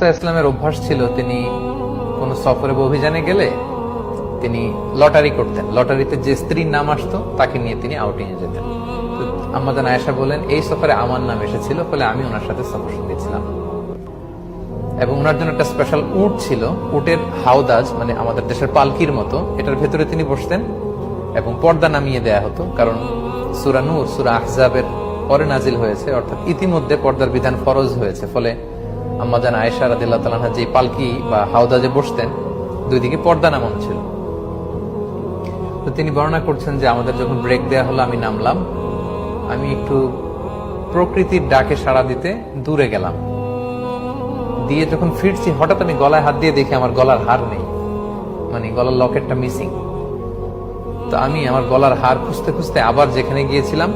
সাল্লাল্লাহু আলাইহি ওয়াসাল্লামের অভ্যাস ছিল তিনি কোন সফরে বা অভিযানে গেলে তিনি লটারি করতেন। লটারিতে যে স্ত্রীর নাম আসতো তাকে নিয়ে তিনি আউটিং এ যেতেন। তো আম্মা জান আয়েশা বলেন, এই সফরে আমার নাম এসেছিল, ফলে আমি ওনার সাথে সফর সঙ্গীছিলাম। এবং ওনার জন্য একটা স্পেশাল উট ছিল, উটের হাওদাজ, মানে আমাদের দেশের পালকির মতো, এটার ভেতরে তিনি বসতেন এবং পর্দা নামিয়ে দেয়া হতো। কারণ সূরা নূর, সূরা আহজাবের পরে নাজিল হয়েছে, অর্থাৎ ইতিমধ্যে পর্দার বিধান ফরজ হয়েছে। ফলে আম্মা জান আয়েশা রাদিয়াল্লাহু তাআলা আনহা যে পালকি বা হাওদাজে বসতেন, দুই দিকে পর্দা নামানো ছিল। তো তিনি বর্ণনা করছেন যে আমাদের যখন ব্রেক দেয়া হলো, আমি নামলাম, আমি একটু প্রকৃতির ডাকে সাড়া দিতে দূরে গেলাম, দিয়ে যখন ফিরছি হঠাৎ আমি গলায় হাত দিয়ে দেখি আমার গলার হার নেই, মানে গলার লকেটটা মিসিং। তো আমি আমার গলার হার খুঁজতে খুঁজতে আবার যেখানে গিয়েছিলাম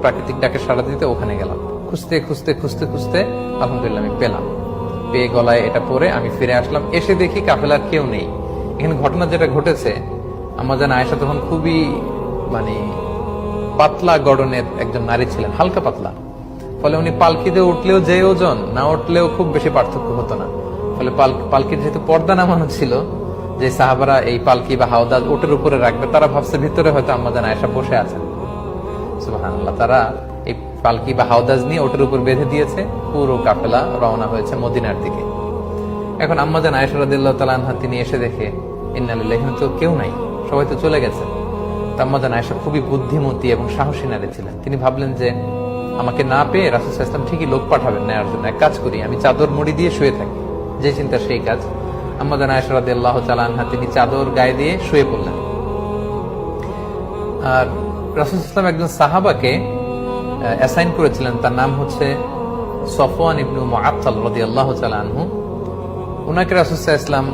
প্রাকৃতিক ডাকে সাড়া দিতে, ওখানে গেলাম। খুঁজতে খুঁজতে খুঁজতে খুঁজতে আলহামদুলিল্লাহ আমি পেলাম। পেয়ে গলায় এটা পরে আমি ফিরে আসলাম। এসে দেখি কাফেলার কেউ নেই। এখানে ঘটনা যেটা ঘটেছে, আম্মা জান আয়েশা তখন খুবই মানে পাতলা গড়নের একজন নারী ছিলেন, হালকা পাতলা। ফলে উনি পালকিতে উঠলেও যে ওজন, না উঠলেও খুব বেশি পার্থক্য হতো না। ফলে পালকির যেহেতু পর্দা নামানো ছিল, যে সাহাবারা এই পালকি বা হাওদাজ ওটের উপরে রাখবে, তারা ভাবছে ভিতরে হয়তো আম্মা জান আয়েশা বসে আছেন। সুবহানাল্লাহ। তারা এই পালকি বা হাওদাজ নিয়ে ওটের উপর বেঁধে দিয়েছে। পুরো কাফেলা রওনা হয়েছে মদিনার দিকে। এখন আম্মা জান আয়েশা রাদিয়াল্লাহু তাআলা আনহা তিনি এসে দেখে ইন্না লিল্লাহি, তো কেউ নাই, সবাই তো চলে গেছে। আম্মা জান আয়েশা খুবই বুদ্ধিমতী এবং সাহসী নারী ছিলেন। তিনি ভাবলেন যে আমাকে না পেয়ে রাসূল সাল্লাল্লাহু আলাইহি ওয়াসাল্লাম ঠিকই লোক পাঠাবেন নেয়ার জন্য। এক কাজ করি, আমি চাদর মুড়ি দিয়ে শুয়ে থাকি। যে চিন্তা সেই কাজ। আম্মা জান আয়েশা রাদিয়াল্লাহু তাআলা আনহা তিনি চাদর গায়ে দিয়ে শুয়ে পড়লেন। আর রাসূল সাল্লাল্লাহু আলাইহি ওয়াসাল্লাম একজন সাহাবাকে অ্যাসাইন করেছিলেন, তার নাম হচ্ছে সফওয়ান ইবনে মুআত্তাল রাদিয়াল্লাহু তাআলা আনহু। ওনাকে রাসূল সাল্লাল্লাহু আলাইহি ওয়াসাল্লাম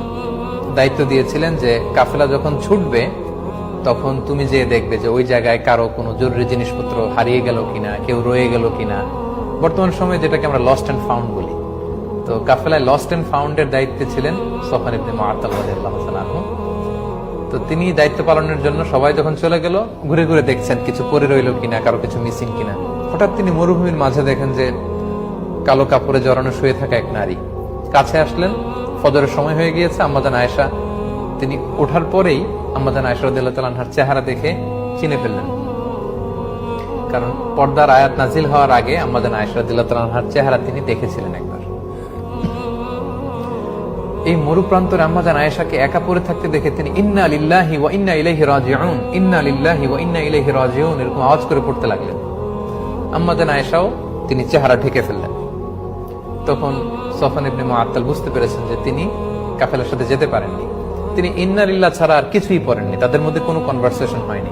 দায়িত্ব দিয়েছিলেন যে কাফেলা যখন ছুটবে তখন তুমি যে দেখবে যে ওই জায়গায় কারো কোনো জরুরি জিনিসপত্র হারিয়ে গেল কিনা, কেউ রয়ে গেল কিনা। বর্তমান সময়ে যেটাকে আমরা লস্ট এন্ড ফাউন্ড বলি। তো কাফেলায় লস্ট এন্ড ফাউন্ড এর দায়িত্বে ছিলেন সফওয়ান ইবনে মুআত্তাল রাদিয়াল্লাহু তাআলা আনহু। তো তিনি দায়িত্ব পালনের জন্য সবাই যখন চলে গেল, ঘুরে ঘুরে দেখছেন কিছু পড়ে রইল কিনা, কারো কিছু মিসিং কিনা। হঠাৎ তিনি মরুভূমির মাঝে দেখেন যে কালো কাপড়ে জড়ানো শুয়ে থাকা এক নারী। কাছে আসলেন, ফজরের সময় হয়ে গিয়েছে। আম্মা জান আয়েশা তিনি ওঠার পরেই আম্মা জান আয়েশা রাদিয়াল্লাহু তাআলা আনহার চেহারা দেখে চিনে ফেললেন। কারণ পর্দার আয়াত নাজিল হওয়ার আগে আম্মা জান আয়েশা রাদিয়াল্লাহু তাআলা আনহার চেহারা তিনি দেখেছিলেন একবার। এই মরুপ্রান্তরে আম্মা জান আয়েশাকে একা পড়ে থাকতে দেখে তিনি ইন্না লিল্লাহি ওয়া ইন্না ইলাইহি রাজিউন, ইন্না লিল্লাহি ওয়া ইন্না ইলাইহি রাজিউন এরকম আওয়াজ করে পড়তে লাগলেন। আম্মা জান আয়েশাও তিনি চেহারা ঢেকে ফেললেন। তখন সফওয়ান ইবনে মুআত্তাল বুঝতে পেরেছেন যে তিনি কাফেলার সাথে যেতে পারেননি। তিনি ইন্না লিল্লাহ ছাড়া আর কিছুই পড়েননি, তাদের মধ্যে কোনো কনভারসেশন হয়নি।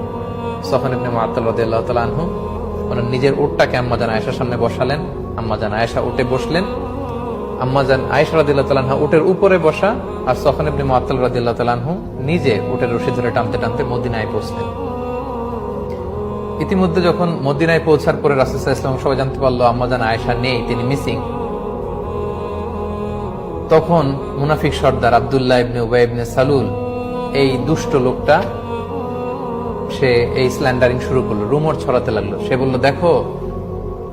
সফওয়ান ইবনে মুআত্তাল রাদিয়াল্লাহু তাআলা আনহু ওনার নিজের উটটাকে আম্মা জান আয়েশার সামনে বসালেন। আম্মা জান আয়েশা উটে বসলেন। আম্মা জান আয়েশা রাদিয়াল্লাহু তাআলা আনহা উটের উপরে বসা, আর সফওয়ান ইবনে মুআত্তাল রাদিয়াল্লাহু তাআলা আনহু নিজে উটের রশি ধরে টানতে টানতে মদিনায় পৌঁছলেন। ইতিমধ্যে যখন মদিনায় পৌঁছার পরে রাসূল সাল্লাল্লাহু আলাইহি ওয়াসাল্লাম সবাই জানতে পারলো আম্মা জান আয়েশা নেই, তিনি মিসিং। তখন মুনাফিক সর্দার আব্দুল্লাহ ইবনে উবাই ইবনে সালুল, এই দুষ্ট লোকটা, সে এই স্ল্যান্ডারিং শুরু করলো, রুমর ছড়াতে লাগলো। সে বলল, দেখো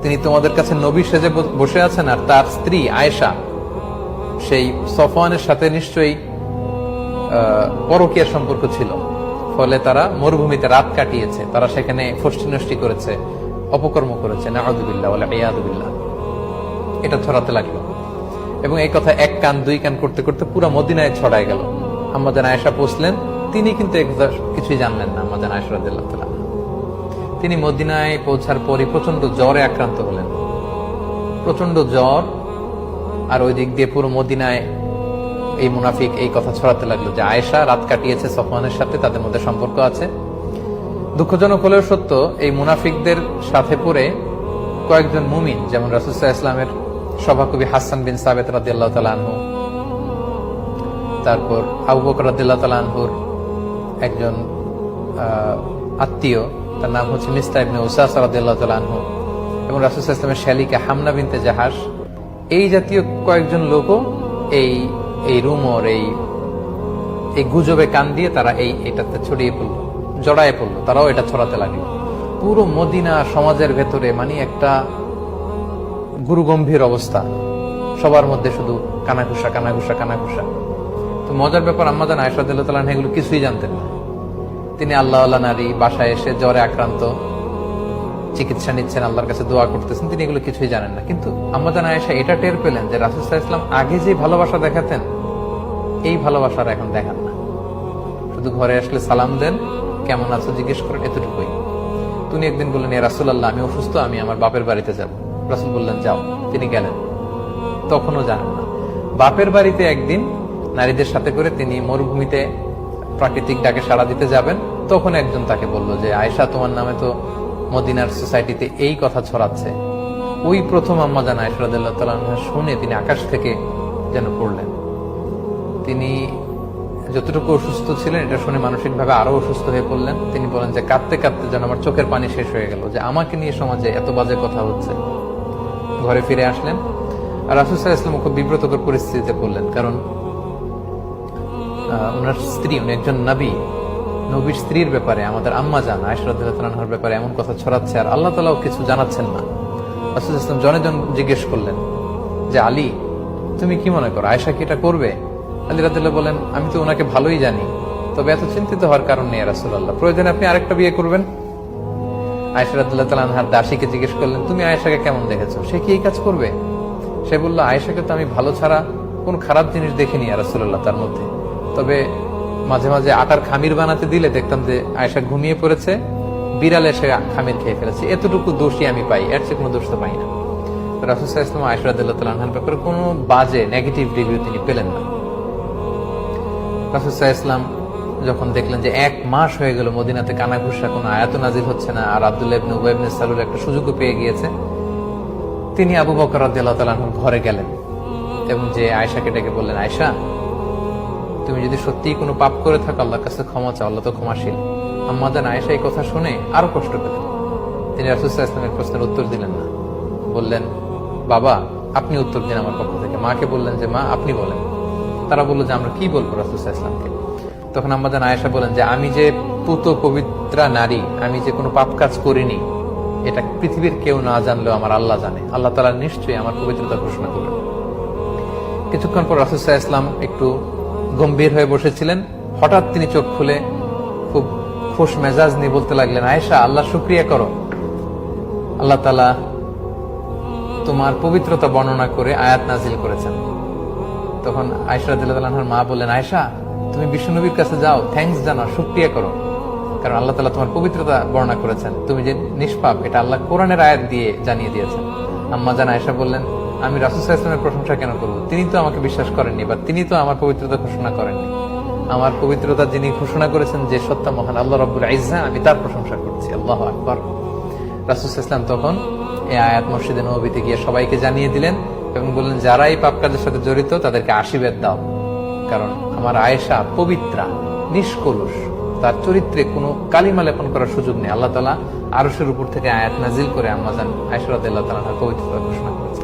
তিনি তোমাদের কাছে নবী সেজে বসে আছেন, আর তার স্ত্রী আয়েশা সেই সফওয়ানের সাথে নিশ্চয়ই পরকীয়ার সম্পর্ক ছিল। ফলে তারা মরুভূমিতে রাত কাটিয়েছে, তারা সেখানে ফষ্টি নষ্টি করেছে, অপকর্ম করেছে, নাউযুবিল্লাহ ওয়া ইয়াযুবিল্লাহ। এটা ছড়াতে লাগলো এবং এই কথা এক কান দুই কান করতে করতে পুরো মদিনায় ছড়ায় গেল। আম্মা জান আয়েশা পৌঁছলেন, তিনি কিন্তু কিছুই জানলেন না। আম্মা জান আয়েশা রাদিয়াল্লাহু তাআলা তিনি মদিনায় পৌঁছার পরই প্রচন্ড জ্বরে আক্রান্ত হলেন, প্রচন্ড জ্বর। আর ওই দিক দিয়ে পুরো মদিনায় এই মুনাফিক এই কথা ছড়াতে লাগলো যে আয়েশা রাত কাটিয়েছে সফওয়ানের সাথে, তাদের মধ্যে সম্পর্ক আছে। দুঃখজনক হলেও সত্য, এই মুনাফিকদের সাথে পড়ে কয়েকজন মুমিন, যেমন রাসূল সাল্লাল্লাহু আলাইহি ওয়াসাল্লামের সভাকবি হাসান বিন সাবিত রাদিয়াল্লাহু তাআলা আনহু, তারপর আবু বকর রাদিয়াল্লাহু তাআলা আনহুর একজন আত্মীয়, তার নাম হচ্ছে মিসতাহ ইবনে উসাসা রাদিয়াল্লাহু তাআলা আনহু, এবং রাসূল সাল্লাল্লাহু আলাইহি ওয়াসাল্লামের শালিকা হামনা বিনতে জাহাশ, এই জাতীয় কয়েকজন লোকও এই রুমর, এই গুজবে কান দিয়ে তারা এটাতে ছড়িয়ে পড়লো, জড়ায় পড়লো, তারাও এটা ছড়াতে লাগলো। পুরো মদিনা সমাজের ভেতরে মানে একটা গুরুগম্ভীর অবস্থা, সবার মধ্যে শুধু কানাঘুষা কানাঘুষা কানাঘুষা। তো মজার ব্যাপার, আম্মাজান আয়েশা রাদিয়াল্লাহু তাআলা এগুলো কিছুই জানতেন না। তিনি আল্লাহওয়ালা নারী, বাসায় এসে জ্বরে আক্রান্ত, চিকিৎসা নিচ্ছেন, আল্লাহর কাছে দোয়া করতেছেন, তিনি এগুলো কিছুই জানেন না। কিন্তু আম্মাজান আয়েশা এটা টের পেলেন যে রাসূল সাল্লাল্লাহু আলাইহি ওয়াসাল্লাম আগে যে ভালোবাসা দেখাতেন, এই ভালোবাসার এখন দেখান না। শুধু ঘরে আসলে সালাম দেন, কেমন আছো জিজ্ঞেস করেন, এতটুকুই। তিনি একদিন বললেন, ইয়া রাসূলুল্লাহ, আমি অসুস্থ, আমি আমার বাপের বাড়িতে যাব। রাসূল বললেন, যাও। তিনি গেলেন, তখনও জানেন না। বাপের বাড়িতে একদিন নারীদের সাথে করে তিনি মরুভূমিতে প্রাকৃতিক ডাকে সাড়া দিতে যাবেন, তখন একজন তাকে বলল যে আয়েশা, তোমার নামে তো মদিনার সোসাইটিতে এই কথা ছড়াচ্ছে। ওই প্রথম আম্মাজান আয়েশা রাদিয়াল্লাহু তাআলা আনহা শুনে তিনি আকাশ থেকে যেন পড়লেন। তিনি যতটুকু অসুস্থ ছিলেন এটা শুনে মানসিকভাবে আরো অসুস্থ হয়ে পড়লেন। তিনি বলেন যে কাঁদতে কাঁদতে যেন আমার চোখের পানি শেষ হয়ে গেল, যে আমাকে নিয়ে সমাজে এত বাজে কথা হচ্ছে। ঘরে ফিরে আসলেন, আর রাসূল সাল্লাল্লাহু আলাইহি ওয়াসাল্লাম খুব বিব্রতকর পরিস্থিতিতে পড়লেন, কারণ ওনার স্ত্রী, উনি একজন নবী, নবীর স্ত্রীর ব্যাপারে, আমাদের আম্মাজান আয়েশা রাদিয়াল্লাহু তাআলা আনহার ব্যাপারে এমন কথা ছড়াচ্ছে, আর আল্লাহ তাআলাও কিছু জানাচ্ছেন না। রাসূল সাল্লাল্লাহু আলাইহি ওয়াসাল্লাম জনে জন জিজ্ঞেস করলেন যে আলী, তুমি কি মনে করো, আয়েশা কি এটা করবে? আলী রাদিয়াল্লাহু বলেন, আমি তো ওনাকে ভালোই জানি, তবে এত চিন্তিত হওয়ার কারণ নেই রাসূলুল্লাহ, প্রয়োজনে আপনি আরেকটা বিয়ে করবেন। আয়েশা রাদিয়াল্লাহু তাআলা আনহার দাসীকে জিজ্ঞেস করলেন, তুমি আয়েশাকে কেমন দেখেছো, সে কি এই কাজ করবে? সে বলল, আয়েশাকে তো আমি ভালো ছাড়া কোন খারাপ জিনিস দেখিনি রাসূলুল্লাহ তার মধ্যে, তবে মাঝে মাঝে আটার খামির বানাতে দিলে দেখতাম যে আয়েশা ঘুমিয়ে পড়েছে, বিড়াল এসে খামির খেয়ে ফেলেছে, এতটুকু দোষই আমি পাই, এর চেয়ে কোনো দোষ তো পাই না। রাসূল সাল্লাল্লাহু আলাইহি ওয়াসাল্লাম আয়েশা রাদিয়াল্লাহু তাআলা আনহার ব্যাপারে কোনো বাজে নেগেটিভ রিভিউ তিনি পেলেন না। রাসূল সাল্লাল্লাহু আলাইহি ওয়াসাল্লাম যখন দেখলেন যে 1 মাস হয়ে গেল মদিনাতে কানাঘুষা, কোনো আয়াত নাজিল হচ্ছে না, আর আব্দুল্লাহ ইবনে উবাই ইবনে সালুল একটা সুযোগও পেয়ে গিয়েছে, তিনি আবু বকর রাদিয়াল্লাহু তাআলা আনহুর ঘরে গেলেন এবং যে আয়েশাকে ডেকে বললেন, আয়েশা, তুমি যদি সত্যিই কোনো পাপ করে থাকো আল্লাহর কাছে ক্ষমা চাও, আল্লাহ তো ক্ষমাশীল। আম্মাজান আয়েশা এই কথা শুনে আরো কষ্ট পেলেন। তিনি রাসূল সাল্লাল্লাহু আলাইহি ওয়াসাল্লামের প্রশ্নের উত্তর দিলেন না, বললেন, বাবা আপনি উত্তর দিন আমার পক্ষ থেকে। মাকে বললেন যে মা আপনি বলেন। তারা বলল যে আমরা কি বলবো রাসূল সাল্লাল্লাহু আলাইহি ওয়াসাল্লামকে? তখন আম্মাজান আয়েশা বলেন যে আমি যে পুত পবিত্রা নারী, আমি যে কোনো পাপ কাজ করিনি, এটা পৃথিবীর কেউ না জানলেও আমার আল্লাহ জানে। আল্লাহ তাআলা নিশ্চয়ই আমার পবিত্রতা ঘোষণা করবেন। কিছুক্ষণ পর রাসূল সাল্লাল্লাহু আলাইহি ওয়াসাল্লাম একটু গম্ভীর হয়ে বসেছিলেন, হঠাৎ তিনি চোখ খুলে খুব খুশ মেজাজ নিয়ে বলতে লাগলেন, আয়েশা, আল্লাহ শুকরিয়া করো, আল্লাহ তাআলা তোমার পবিত্রতা বর্ণনা করে আয়াত নাজিল করেছেন। তখন আয়েশা রাদিয়াল্লাহু তাআলা আনহার মা বললেন, আয়েশা, তুমি বিশ্বনবীর কাছে যাও, থ্যাঙ্কস জানাও, শুকরিয়া করো, কারণ আল্লাহ তাআলা তোমার পবিত্রতা বর্ণনা করেছেন, তুমি যে নিষ্পাপ এটা আল্লাহ কোরআনের আয়াত দিয়ে জানিয়ে দিয়েছেন। আম্মাজান আয়েশা বললেন, আমি রাসূল সাল্লাল্লাহু আলাইহি ওয়াসাল্লামের প্রশংসা কেন করব? তিনি তো আমাকে বিশ্বাস করেননি, বা তিনি তো আমার পবিত্রতা ঘোষণা করেননি। আমার পবিত্রতা যিনি ঘোষণা করেছেন, যে সত্তা মহান আল্লাহ রাব্বুল ইজ্জা, আমি তার প্রশংসা করছি। আল্লাহু আকবার। রাসূল সাল্লাল্লাহু আলাইহি ওয়াসাল্লাম তখন এই আয়াত মসজিদে নববীতে গিয়ে সবাইকে জানিয়ে দিলেন এবং বললেন, যারা এই পাপ কাজের সাথে জড়িত তাদেরকে আশীর্বাদ দাও, কারণ আমার আয়েশা পবিত্রা, নিষ্কলুষ, তার চরিত্রে কোনো কালিমা লেপন করার সুযোগ নেই। আল্লাহ তাআলা আরশের উপর থেকে আয়াত নাজিল করে আম্মাজান আয়েশা রাদিয়াল্লাহু তাআলা পবিত্রতা ঘোষণা করেছেন।